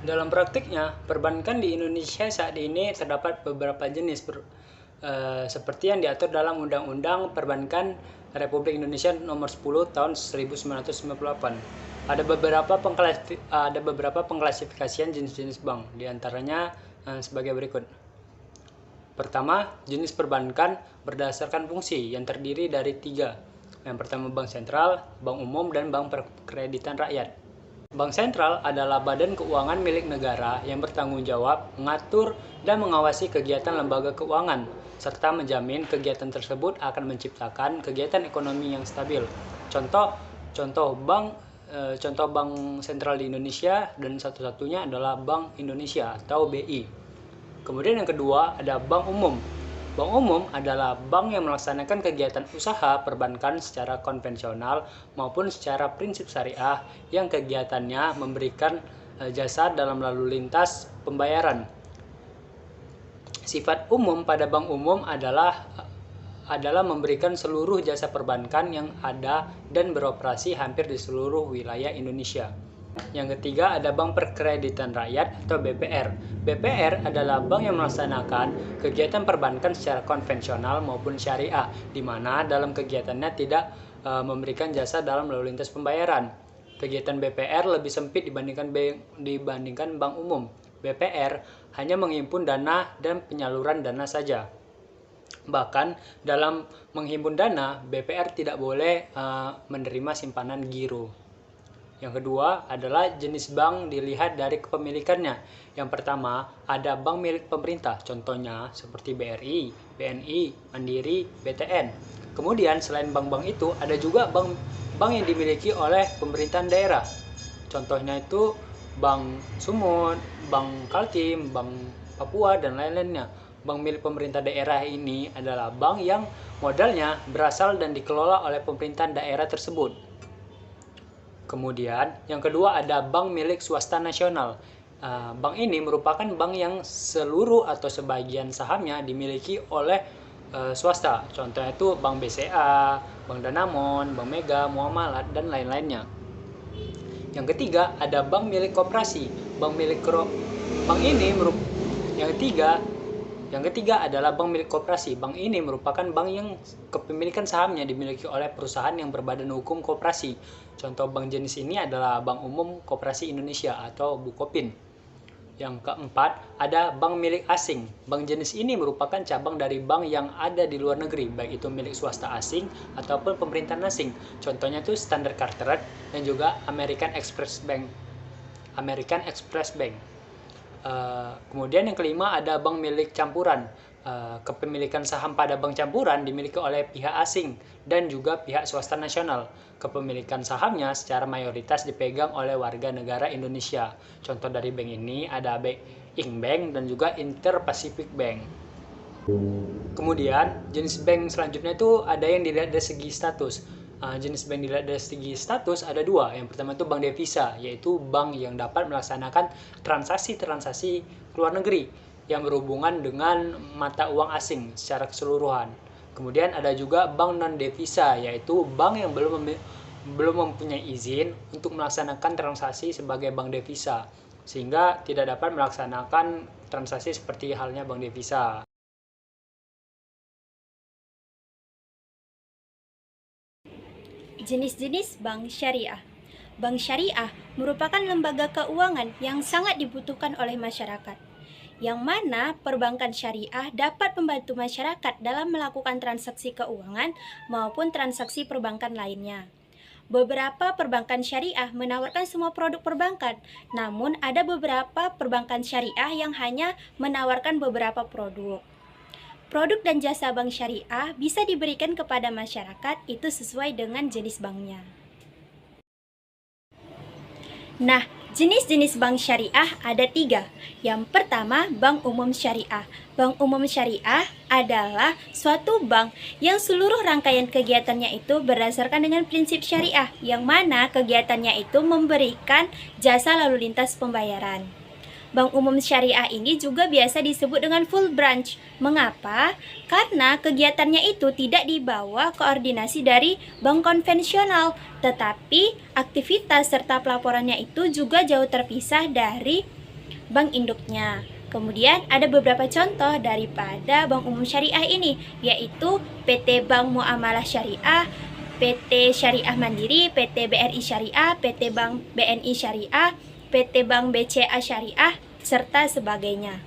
Dalam praktiknya, perbankan di Indonesia saat ini terdapat beberapa jenis seperti yang diatur dalam Undang-Undang Perbankan Republik Indonesia Nomor 10 Tahun 1998. Ada beberapa pengklasifikasian jenis-jenis bank, diantaranya sebagai berikut. Pertama, jenis perbankan berdasarkan fungsi yang terdiri dari 3. Yang pertama bank sentral, bank umum, dan bank perkreditan rakyat. Bank sentral adalah badan keuangan milik negara yang bertanggung jawab mengatur dan mengawasi kegiatan lembaga keuangan, serta menjamin kegiatan tersebut akan menciptakan kegiatan ekonomi yang stabil. Contoh bank sentral di Indonesia dan satu-satunya adalah Bank Indonesia atau BI. Kemudian yang kedua ada bank umum. Bank umum adalah bank yang melaksanakan kegiatan usaha perbankan secara konvensional maupun secara prinsip syariah yang kegiatannya memberikan jasa dalam lalu lintas pembayaran. Sifat umum pada bank umum adalah memberikan seluruh jasa perbankan yang ada dan beroperasi hampir di seluruh wilayah Indonesia. Yang ketiga ada bank perkreditan rakyat atau BPR. BPR adalah bank yang melaksanakan kegiatan perbankan secara konvensional maupun syariah, di mana dalam kegiatannya tidak memberikan jasa dalam lalu lintas pembayaran. Kegiatan BPR lebih sempit dibandingkan bank umum. BPR hanya menghimpun dana dan penyaluran dana saja. Bahkan dalam menghimpun dana, BPR tidak boleh menerima simpanan giro. Yang kedua adalah jenis bank dilihat dari kepemilikannya. Yang pertama, ada bank milik pemerintah, contohnya seperti BRI, BNI, Mandiri, BTN. Kemudian selain bank-bank itu, ada juga bank yang dimiliki oleh pemerintahan daerah. Contohnya itu Bank Sumut, Bank Kaltim, Bank Papua, dan lain-lainnya. Bank milik pemerintah daerah ini adalah bank yang modalnya berasal dan dikelola oleh pemerintahan daerah tersebut. Kemudian, yang kedua ada bank milik swasta nasional. Bank ini merupakan bank yang seluruh atau sebagian sahamnya dimiliki oleh swasta. Contohnya itu Bank BCA, Bank Danamon, Bank Mega, Muamalat, dan lain-lainnya. Yang ketiga ada bank milik koperasi. Yang ketiga adalah bank milik koperasi. Bank ini merupakan bank yang kepemilikan sahamnya dimiliki oleh perusahaan yang berbadan hukum koperasi. Contoh bank jenis ini adalah Bank Umum Koperasi Indonesia atau Bukopin. Yang keempat, ada bank milik asing. Bank jenis ini merupakan cabang dari bank yang ada di luar negeri, baik itu milik swasta asing ataupun pemerintahan asing. Contohnya itu Standard Chartered dan juga American Express Bank. Kemudian yang kelima ada bank milik campuran. Kepemilikan saham pada bank campuran dimiliki oleh pihak asing dan juga pihak swasta nasional. Kepemilikan sahamnya secara mayoritas dipegang oleh warga negara Indonesia. Contoh dari bank ini ada Inkbank dan juga Inter-Pacific Bank. Kemudian jenis bank selanjutnya itu ada yang dilihat dari segi status. Jenis bank dilihat dari segi status ada dua. Yang pertama itu bank devisa, yaitu bank yang dapat melaksanakan transaksi-transaksi luar negeri yang berhubungan dengan mata uang asing secara keseluruhan. Kemudian ada juga bank non devisa, yaitu bank yang belum mempunyai izin untuk melaksanakan transaksi sebagai bank devisa, sehingga tidak dapat melaksanakan transaksi seperti halnya bank devisa. Jenis-jenis bank syariah. Bank syariah merupakan lembaga keuangan yang sangat dibutuhkan oleh masyarakat, yang mana perbankan syariah dapat membantu masyarakat dalam melakukan transaksi keuangan maupun transaksi perbankan lainnya. Beberapa perbankan syariah menawarkan semua produk perbankan, namun ada beberapa perbankan syariah yang hanya menawarkan beberapa produk. Produk dan jasa bank syariah bisa diberikan kepada masyarakat itu sesuai dengan jenis banknya. Nah, jenis-jenis bank syariah ada 3. Yang pertama, bank umum syariah. Bank umum syariah adalah suatu bank yang seluruh rangkaian kegiatannya itu berdasarkan dengan prinsip syariah, yang mana kegiatannya itu memberikan jasa lalu lintas pembayaran. Bank umum syariah ini juga biasa disebut dengan full branch. Mengapa? Karena kegiatannya itu tidak di bawah koordinasi dari bank konvensional, tetapi aktivitas serta pelaporannya itu juga jauh terpisah dari bank induknya. Kemudian ada beberapa contoh daripada bank umum syariah ini, yaitu PT Bank Muamalah Syariah, PT Syariah Mandiri, PT BRI Syariah, PT Bank BNI Syariah, PT Bank BCA Syariah, serta sebagainya.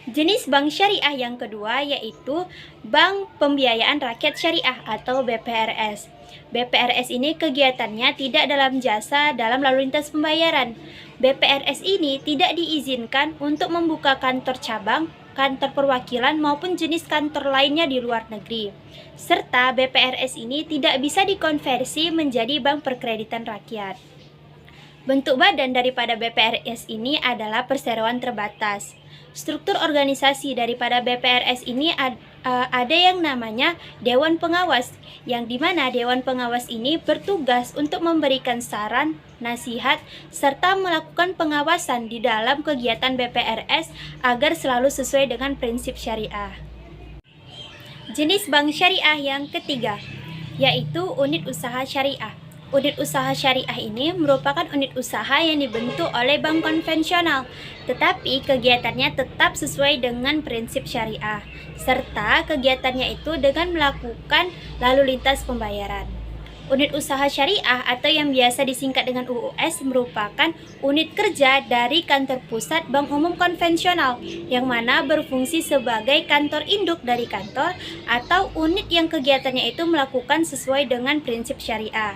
Jenis bank syariah yang kedua yaitu Bank Pembiayaan Rakyat Syariah atau BPRS. BPRS ini kegiatannya tidak dalam jasa dalam lalu lintas pembayaran. BPRS ini tidak diizinkan untuk membuka kantor cabang, kantor perwakilan maupun jenis kantor lainnya di luar negeri. Serta BPRS ini tidak bisa dikonversi menjadi bank perkreditan rakyat. Bentuk badan daripada BPRS ini adalah perseroan terbatas. Struktur organisasi daripada BPRS ini ada yang namanya Dewan Pengawas, yang dimana Dewan Pengawas ini bertugas untuk memberikan saran, nasihat, serta melakukan pengawasan di dalam kegiatan BPRS agar selalu sesuai dengan prinsip syariah. Jenis bank syariah yang ketiga yaitu unit usaha syariah. Unit usaha syariah ini merupakan unit usaha yang dibentuk oleh bank konvensional, tetapi kegiatannya tetap sesuai dengan prinsip syariah, serta kegiatannya itu dengan melakukan lalu lintas pembayaran. Unit usaha syariah atau yang biasa disingkat dengan UUS merupakan unit kerja dari kantor pusat bank umum konvensional, yang mana berfungsi sebagai kantor induk dari kantor atau unit yang kegiatannya itu melakukan sesuai dengan prinsip syariah.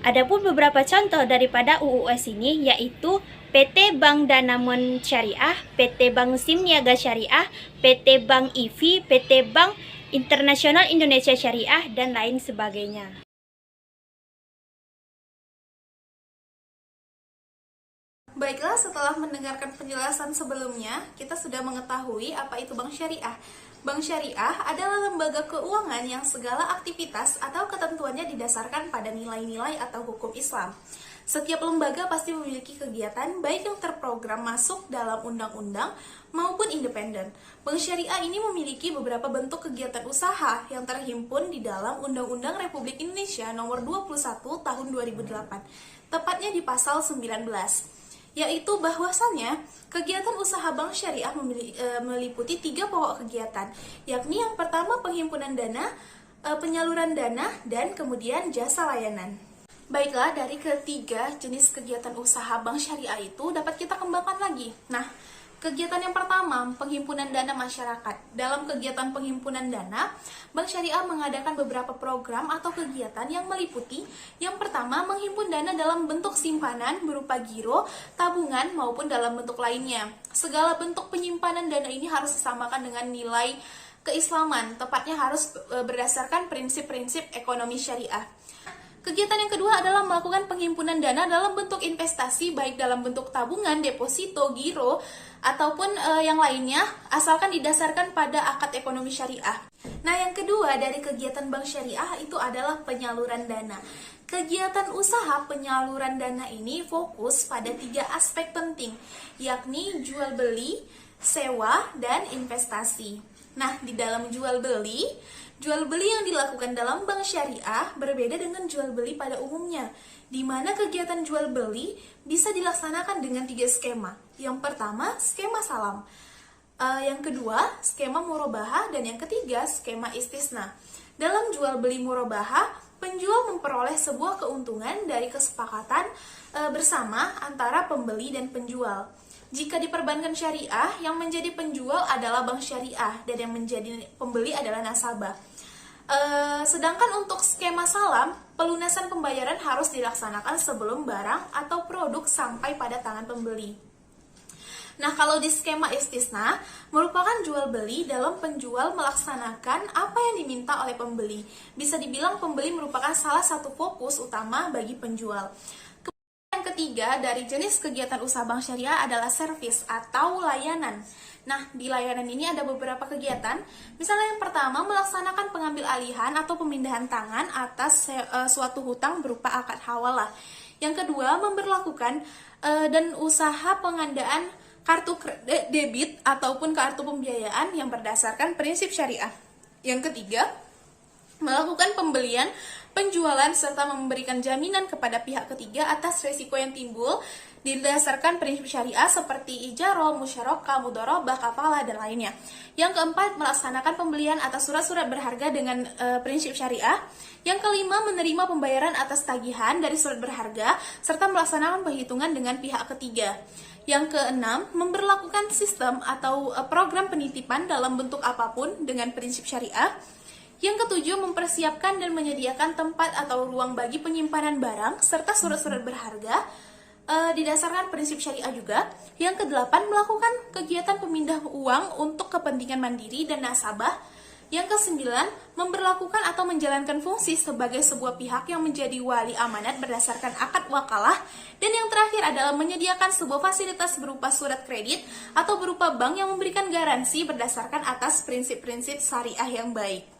Adapun beberapa contoh daripada UUS ini yaitu PT Bank Danamon Syariah, PT Bank Sim Niaga Syariah, PT Bank IV, PT Bank Internasional Indonesia Syariah, dan lain sebagainya. Baiklah, setelah mendengarkan penjelasan sebelumnya, kita sudah mengetahui apa itu bank syariah. Bank syariah adalah lembaga keuangan yang segala aktivitas atau ketentuannya didasarkan pada nilai-nilai atau hukum Islam. Setiap lembaga pasti memiliki kegiatan baik yang terprogram masuk dalam undang-undang maupun independen. Bank syariah ini memiliki beberapa bentuk kegiatan usaha yang terhimpun di dalam Undang-Undang Republik Indonesia Nomor 21 Tahun 2008, tepatnya di pasal 19. Yaitu bahwasannya kegiatan usaha bank syariah meliputi 3 pokok kegiatan, yakni yang pertama penghimpunan dana, penyaluran dana, dan kemudian jasa layanan. Baiklah, dari ketiga jenis kegiatan usaha bank syariah itu dapat kita kembangkan lagi. Nah, kegiatan yang pertama, penghimpunan dana masyarakat. Dalam kegiatan penghimpunan dana, Bank Syariah mengadakan beberapa program atau kegiatan yang meliputi yang pertama, menghimpun dana dalam bentuk simpanan berupa giro, tabungan, maupun dalam bentuk lainnya. Segala bentuk penyimpanan dana ini harus disamakan dengan nilai keislaman, tepatnya harus berdasarkan prinsip-prinsip ekonomi syariah. Kegiatan yang kedua adalah melakukan penghimpunan dana dalam bentuk investasi, baik dalam bentuk tabungan, deposito, giro, ataupun yang lainnya, asalkan didasarkan pada akad ekonomi syariah. Nah, yang kedua dari kegiatan bank syariah itu adalah penyaluran dana. Kegiatan usaha penyaluran dana ini fokus pada 3 aspek penting, yakni jual beli, sewa, dan investasi. Nah, di dalam jual beli yang dilakukan dalam bank syariah berbeda dengan jual beli pada umumnya, di mana kegiatan jual beli bisa dilaksanakan dengan 3 skema. Yang pertama, skema salam. Yang kedua, skema murabahah, dan yang ketiga, skema istisna. Dalam jual beli murabahah, penjual memperoleh sebuah keuntungan dari kesepakatan bersama antara pembeli dan penjual. Jika di perbankan syariah, yang menjadi penjual adalah bank syariah dan yang menjadi pembeli adalah nasabah. Sedangkan untuk skema salam, pelunasan pembayaran harus dilaksanakan sebelum barang atau produk sampai pada tangan pembeli. Nah, kalau di skema istisna, merupakan jual beli dalam penjual melaksanakan apa yang diminta oleh pembeli. Bisa dibilang pembeli merupakan salah satu fokus utama bagi penjual. Yang ketiga dari jenis kegiatan usaha bank syariah adalah servis atau layanan. Nah, di layanan ini ada beberapa kegiatan. Misalnya yang pertama, melaksanakan pengambil alihan atau pemindahan tangan atas suatu hutang berupa akad hawalah. Yang kedua, memberlakukan dan usaha pengandaan kartu debit ataupun kartu pembiayaan yang berdasarkan prinsip syariah. Yang ketiga, melakukan pembelian penjualan serta memberikan jaminan kepada pihak ketiga atas risiko yang timbul didasarkan prinsip syariah seperti ijarah, musyarakah, mudharabah, kafalah, dan lainnya. Yang keempat, melaksanakan pembelian atas surat-surat berharga dengan prinsip syariah. Yang kelima, menerima pembayaran atas tagihan dari surat berharga serta melaksanakan perhitungan dengan pihak ketiga. Yang keenam, memberlakukan sistem atau program penitipan dalam bentuk apapun dengan prinsip syariah. Yang ketujuh, mempersiapkan dan menyediakan tempat atau ruang bagi penyimpanan barang serta surat-surat berharga didasarkan prinsip syariah juga. Yang kedelapan, melakukan kegiatan pemindah uang untuk kepentingan mandiri dan nasabah. Yang kesembilan, memberlakukan atau menjalankan fungsi sebagai sebuah pihak yang menjadi wali amanat berdasarkan akad wakalah. Dan yang terakhir adalah menyediakan sebuah fasilitas berupa surat kredit atau berupa bank yang memberikan garansi berdasarkan atas prinsip-prinsip syariah yang baik.